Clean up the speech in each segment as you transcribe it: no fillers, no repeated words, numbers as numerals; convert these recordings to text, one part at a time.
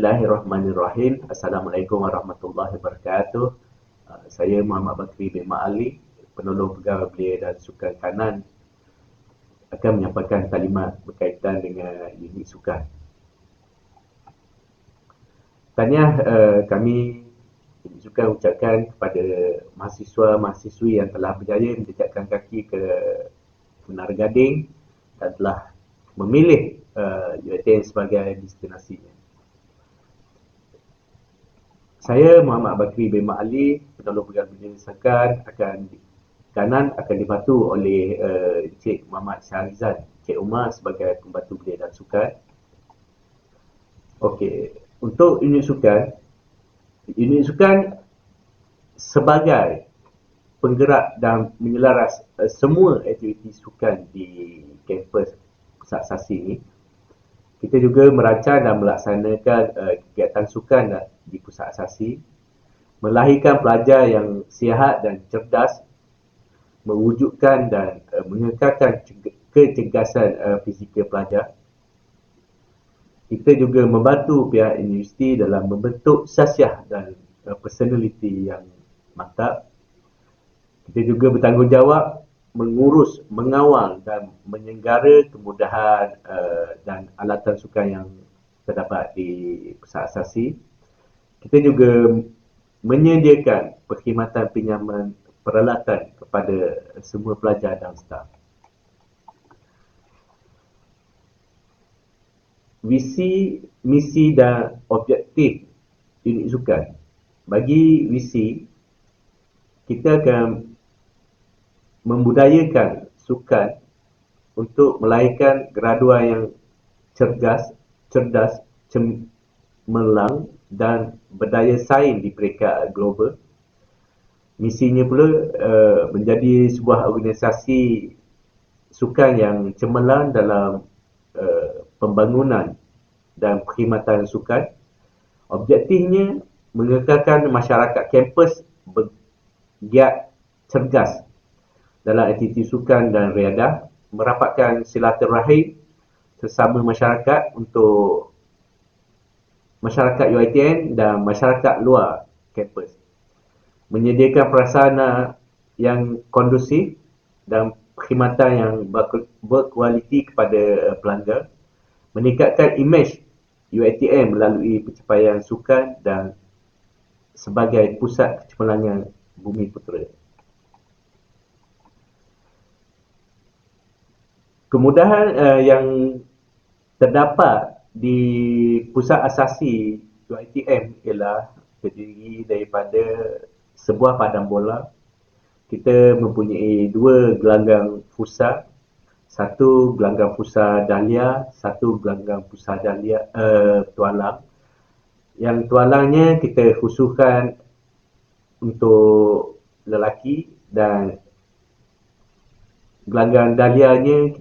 Bismillahirrahmanirrahim. Assalamualaikum warahmatullahi wabarakatuh. Saya Muhammad Bakri bin Ma'ali, penolong pegawai belia dan sukan kanan, akan menyampaikan kalimat berkaitan dengan unit sukan. Tahniah kami unit sukan ucapkan kepada mahasiswa-mahasiswi yang telah berjaya menjejakkan kaki ke Menara Gading dan telah memilih UiTM sebagai destinasinya. Saya Muhammad Bakri bin Ma'ali, penolong pegawai belia sukan kanan akan dibantu oleh Encik Muhammad Syarizan, Encik Umar sebagai pembantu belia dan sukan. Okey, untuk unit sukan sebagai penggerak dan menyelaras semua aktiviti sukan di kampus Pusat Asasi ini. Kita juga merancang dan melaksanakan kegiatan sukan di Pusat Asasi, melahirkan pelajar yang sihat dan cerdas, mewujudkan dan mengekalkan kecergasan fizikal pelajar. Kita juga membantu pihak universiti dalam membentuk syasiah dan personaliti yang mantap. Kita juga bertanggungjawab mengurus, mengawal dan menyenggara kemudahan dan alatan sukan yang terdapat di Pusat Asasi. Kita juga menyediakan perkhidmatan pinjaman peralatan kepada semua pelajar dan staf. Visi, misi dan objektif unit sukan. Bagi visi, kita akan membudayakan sukan untuk melahirkan graduan yang cerdas, cemerlang dan berdaya saing di peringkat global. Misinya pula menjadi sebuah organisasi sukan yang cemerlang dalam pembangunan dan perkhidmatan sukan. Objektifnya mengekalkan masyarakat kampus bergiat cergas dalam aktiviti sukan dan riadah, merapatkan silaturahim sesama masyarakat untuk masyarakat UiTM dan masyarakat luar kampus, menyediakan prasarana yang kondusif dan perkhidmatan yang berkualiti kepada pelanggan, meningkatkan imej UiTM melalui pencapaian sukan dan sebagai pusat kecemerlangan Bumi Putera. Kemudahan yang terdapat di Pusat Asasi UiTM ialah terdiri daripada sebuah padang bola. Kita mempunyai 2 gelanggang futsal, 1 gelanggang futsal dahlia, 1 gelanggang futsal dahlia tualang. Yang tualangnya kita khususkan untuk lelaki dan gelanggang dahlianya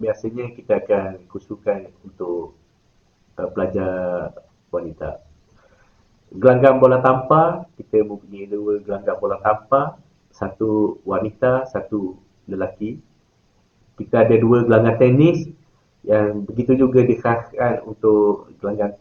biasanya kita akan khususkan untuk pelajar wanita. Gelanggang bola tampar, kita mempunyai 2 gelanggang bola tampar, 1 wanita, 1 lelaki. Kita ada 2 gelanggang tenis yang begitu juga dikhaskan untuk gelanggang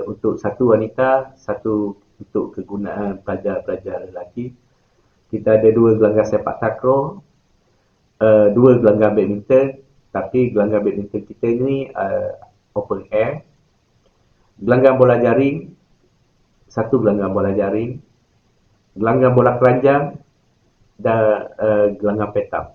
untuk 1 wanita, 1 untuk kegunaan pelajar-pelajar lelaki. Kita ada 2 gelanggang sepak takraw, 2 gelanggang badminton, tapi gelanggang badminton kita ni open air. Gelanggang bola jaring, 1 gelanggang bola jaring, gelanggang bola keranjang dan gelanggang petam.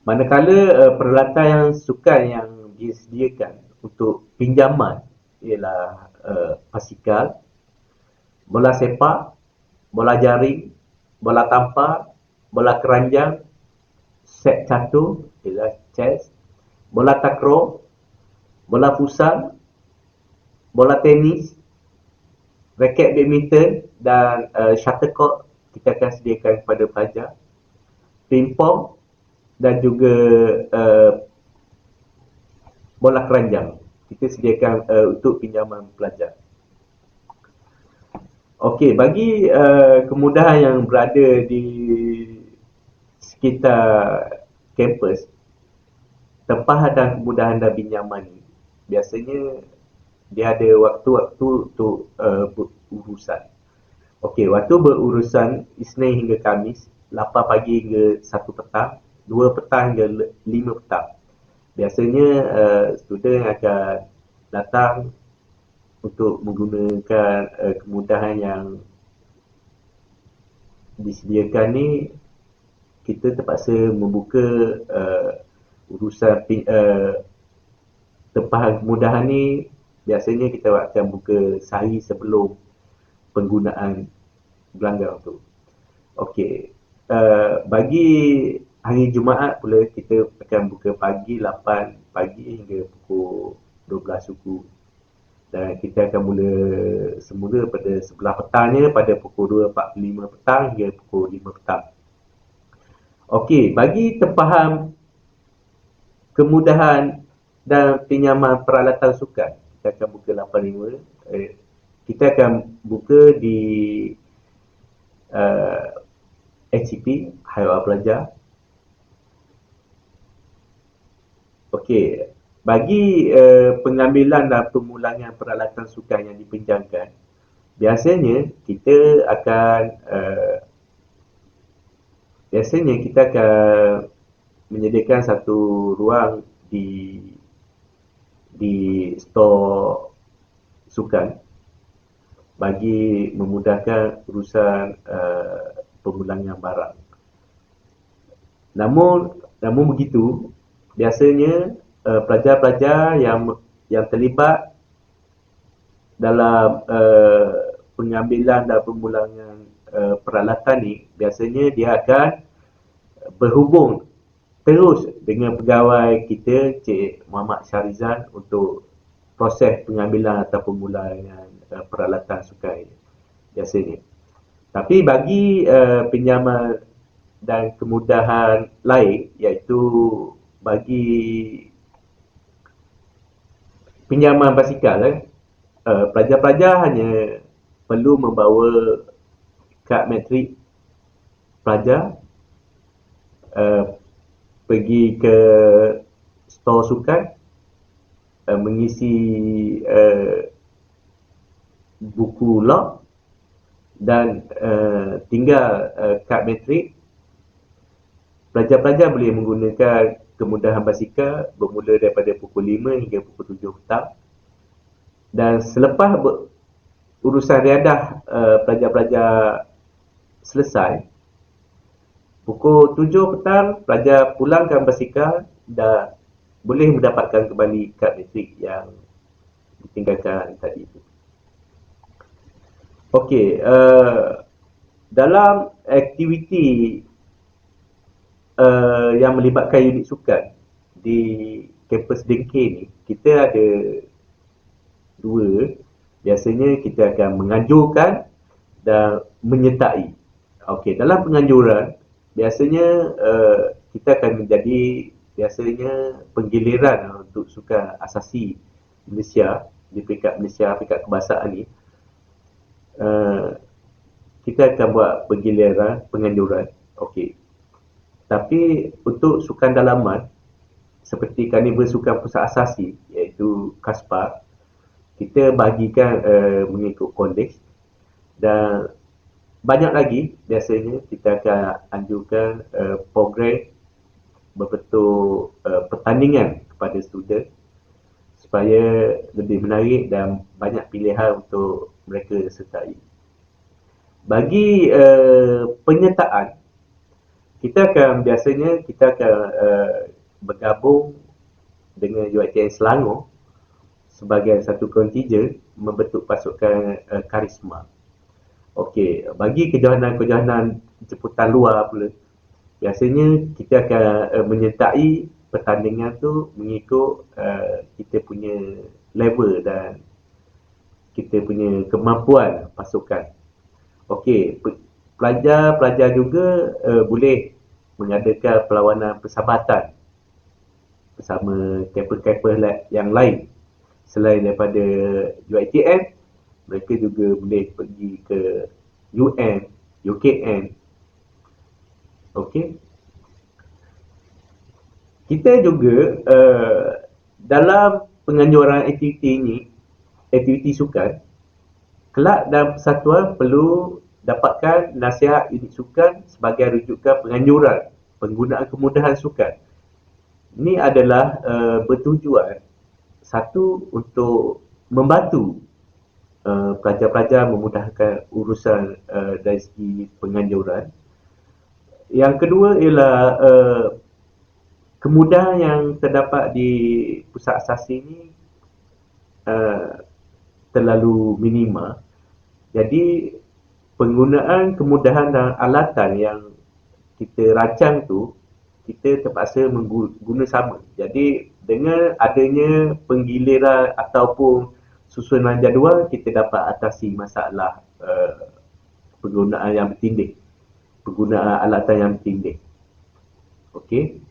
Manakala peralatan yang sukan yang disediakan untuk pinjaman ialah basikal, bola sepak, bola jaring, bola tampar, bola keranjang, set catur ialah chess, bola takraw, bola futsal, bola tenis, raket badminton dan shuttlecock kita akan sediakan kepada pelajar, pingpong dan juga bola keranjang kita sediakan untuk pinjaman pelajar. Okey, bagi kemudahan yang berada di sekitar kampus, tempahan dan kemudahan dan pinjaman ni biasanya dia ada waktu-waktu untuk berurusan. Okey, waktu berurusan Isnin hingga Khamis, 8 pagi hingga 1 petang, 2 petang hingga 5 petang. Biasanya student akan datang untuk menggunakan kemudahan yang disediakan ni. Kita terpaksa membuka urusan tempahan kemudahan ni. Biasanya kita akan buka sehari sebelum penggunaan gelanggang tu. Okey, bagi hari Jumaat pula kita akan buka pagi 8 pagi hingga pukul 12 suku. Dan kita akan mula semula pada sebelah petangnya pada pukul 2.45 petang hingga pukul 5 petang. Okey, bagi tempahan kemudahan dan pinjaman peralatan sukan, kita akan buka 85. Kita akan buka di HCP, Haiwan Pelajar. Okey, bagi pengambilan dan pemulangan peralatan sukan yang dipinjamkan, biasanya kita akan menyediakan satu ruang di stor sukan bagi memudahkan urusan pemulangan barang. Namun begitu, biasanya pelajar-pelajar yang terlibat dalam pengambilan dan pemulangan peralatan ni, biasanya dia akan berhubung terus dengan pegawai kita, Cik Muhammad Syarizal, untuk proses pengambilan atau pemulangan peralatan sukan biasanya. Tapi bagi pinjaman dan kemudahan lain, iaitu bagi pinjaman basikal, pelajar-pelajar hanya perlu membawa kad matrik pelajar, pergi ke stor sukan, mengisi buku log dan tinggal kad matrik. Pelajar-pelajar boleh menggunakan kemudahan basikal bermula daripada pukul 5 hingga pukul 7 petang. Dan selepas urusan riadah pelajar-pelajar selesai, pukul 7 petang pelajar pulangkan basikal dan boleh mendapatkan kembali kad matrik yang ditinggalkan tadi itu. Okey, dalam aktiviti yang melibatkan unit sukan di kampus Dengke ni, kita ada dua. Biasanya kita akan menganjurkan dan menyertai. Okey, dalam penganjuran, biasanya kita akan menjadi penggiliran untuk sukan asasi Malaysia, di peringkat Malaysia, peringkat kebangsaan ni. Kita akan buat penganjuran. Okey. Tapi untuk sukan dalaman, seperti Karnival Sukan Pusat Asasi, iaitu KASPA, kita bahagikan mengikut kolej. Dan banyak lagi, biasanya kita akan anjurkan program berbentuk pertandingan kepada student supaya lebih menarik dan banyak pilihan untuk mereka sertai. Bagi penyertaan, kita akan bergabung dengan UiTM Selangor sebagai satu kontingen membentuk pasukan karisma. Okey, bagi kejohanan-kejohanan jemputan luar pula, biasanya kita akan menyertai pertandingan tu mengikut kita punya level dan kita punya kemampuan pasukan. Okey, pelajar-pelajar juga boleh mengadakan perlawanan persahabatan bersama kamper-kamper yang lain. Selain daripada UiTM, mereka juga boleh pergi ke UM, UKM. Okey. Kita juga dalam penganjuran aktiviti ini, aktiviti sukan, kelak dalam persatuan perlu dapatkan nasihat unit sukan sebagai rujukan penganjuran penggunaan kemudahan sukan. Ini adalah bertujuan satu untuk membantu pelajar-pelajar memudahkan urusan dari segi penganjuran. Yang kedua ialah kemudahan yang terdapat di pusat asasi ini terlalu minima. Jadi penggunaan kemudahan dan alatan yang kita rancang tu kita terpaksa mengguna sama. Jadi dengan adanya penggiliran ataupun susunan jadual, kita dapat atasi masalah penggunaan yang bertindih, penggunaan alatan yang bertindih. Okey.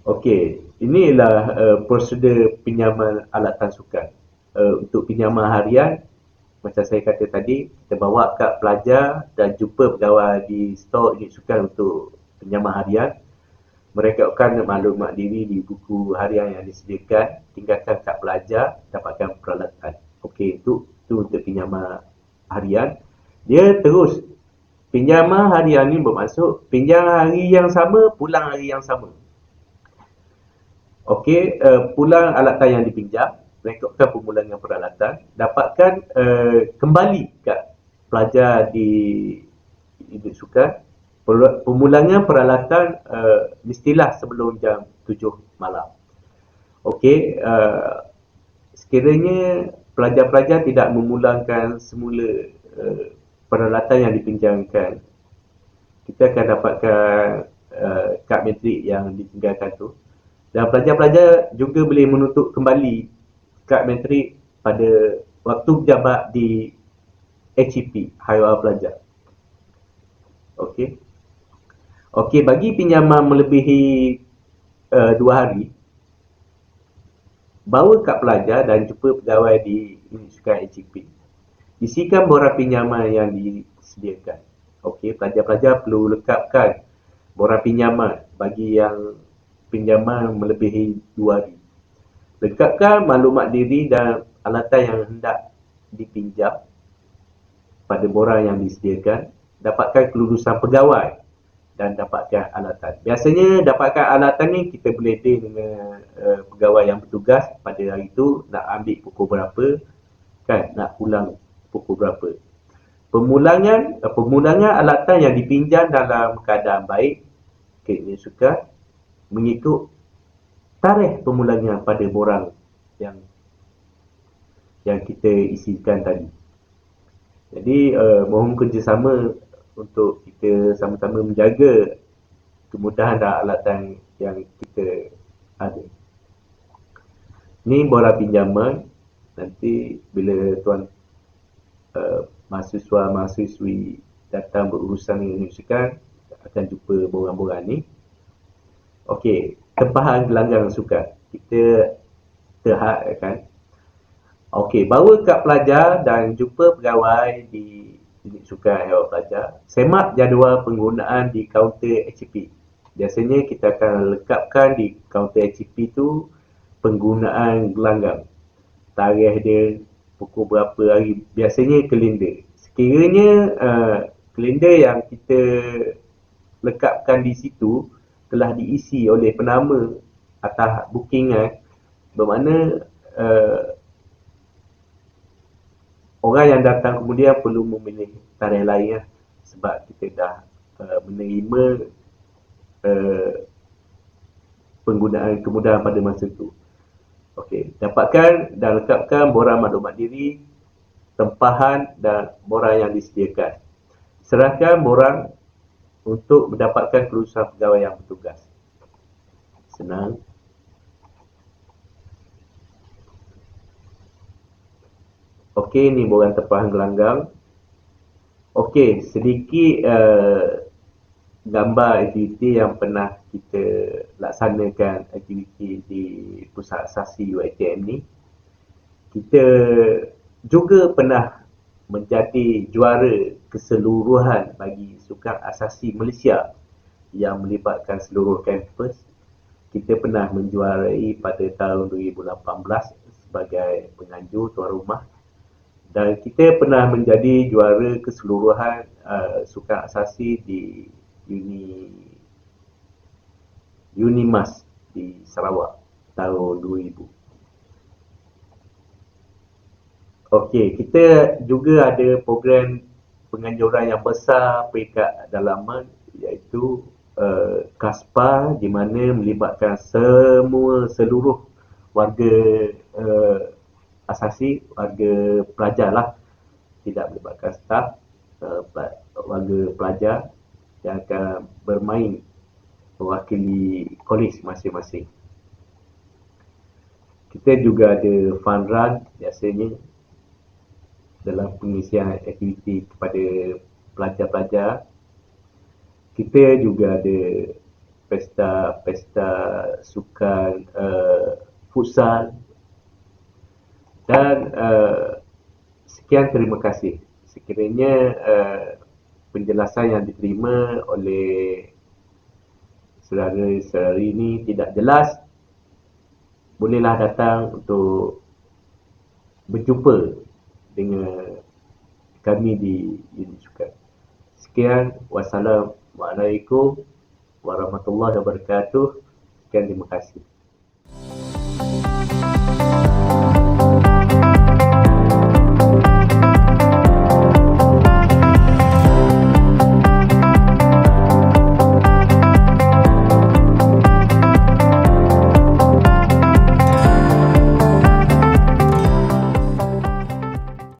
Okey, inilah prosedur pinjaman alatan sukan. Untuk pinjaman harian, macam saya kata tadi, kita bawa kad pelajar dan jumpa pegawai di stor unit sukan untuk pinjaman harian. Mereka akan maklumat diri di buku harian yang disediakan, tinggalkan kad pelajar, dapatkan peralatan. Okey, itu untuk pinjaman harian. Dia terus, pinjaman harian ni bermaksud pinjam hari yang sama, pulang hari yang sama. Okey, pulang alatan yang dipinjam, rekodkan pemulangan peralatan, dapatkan kembali kad pelajar di unit sukan. Pemulangan peralatan mestilah sebelum jam 7 malam. Okey, sekiranya pelajar-pelajar tidak memulangkan semula peralatan yang dipinjamkan, kita akan dapatkan kad metrik yang ditinggalkan tu. Dan pelajar-pelajar juga boleh menuntut kembali kad metrik pada waktu berjabat di HEP, Haiwan Pelajar. Okey. Okey, bagi pinjaman melebihi 2 hari, bawa kad pelajar dan jumpa pegawai di unit sukan HEP. Isikan borang pinjaman yang disediakan. Okey, pelajar-pelajar perlu lekapkan borang pinjaman bagi yang pinjaman melebihi 2 hari. Lekapkan maklumat diri dan alatan yang hendak dipinjam pada borang yang disediakan. Dapatkan kelulusan pegawai dan dapatkan alatan. Biasanya dapatkan alatan ni kita boleh deal dengan pegawai yang bertugas pada hari tu nak ambil pukul berapa, kan, nak pulang pukul berapa. Pemulangan alatan yang dipinjam dalam keadaan baik ke unit sukan mengikut tarikh pemulangan pada borang yang kita isikan tadi. Jadi mohon kerjasama untuk kita sama-sama menjaga kemudahan dan alatan yang kita ada. Ni borang pinjaman. Nanti bila tuan mahasiswa-mahasiswi datang berurusan dengan unit sukan, akan jumpa borang-borang ni. Okey, tempahan gelanggang sukan. Kita terhadkan. Okey, bawa kad pelajar dan jumpa pegawai di unit sukan Haiwan Pelajar. Semak jadual penggunaan di kaunter HEP. Biasanya kita akan lekapkan di kaunter HEP tu penggunaan gelanggang. Tarikh dia, pukul berapa hari. Biasanya kalender. Sekiranya kalender yang kita lekapkan di situ telah diisi oleh penama atas bookingan, bermakna orang yang datang kemudian perlu memilih tarikh lain lah, sebab kita dah menerima penggunaan kemudahan pada masa itu. Okey, dapatkan dan lekapkan borang maklumat diri, tempahan dan borang yang disediakan. Serahkan borang untuk mendapatkan kelulusan pegawai yang bertugas. Senang. Okey, ni borang tempahan gelanggang. Okey, sedikit gambar aktiviti yang pernah kita laksanakan aktiviti di pusat asasi UiTM ni. Kita juga pernah menjadi juara keseluruhan bagi sukan asasi Malaysia yang melibatkan seluruh kampus. Kita pernah menjuarai pada tahun 2018 sebagai penganjur tuan rumah, dan kita pernah menjadi juara keseluruhan sukan asasi di Unimas di Sarawak tahun 2000. Okey, kita juga ada program penganjuran yang besar peringkat dalaman, iaitu KASPA, di mana melibatkan seluruh warga asasi, warga pelajar lah, tidak melibatkan staf, warga pelajar yang akan bermain mewakili kolej masing-masing. Kita juga ada fun run biasanya dalam pengisian aktiviti kepada pelajar-pelajar. Kita juga ada pesta-pesta sukan futsal, dan sekian, terima kasih. Sekiranya penjelasan yang diterima oleh saudara-saudari ini tidak jelas, bolehlah datang untuk berjumpa dengan kami di unit sukan. Sekian, wassalamualaikum warahmatullahi wabarakatuh. Sekian, terima kasih.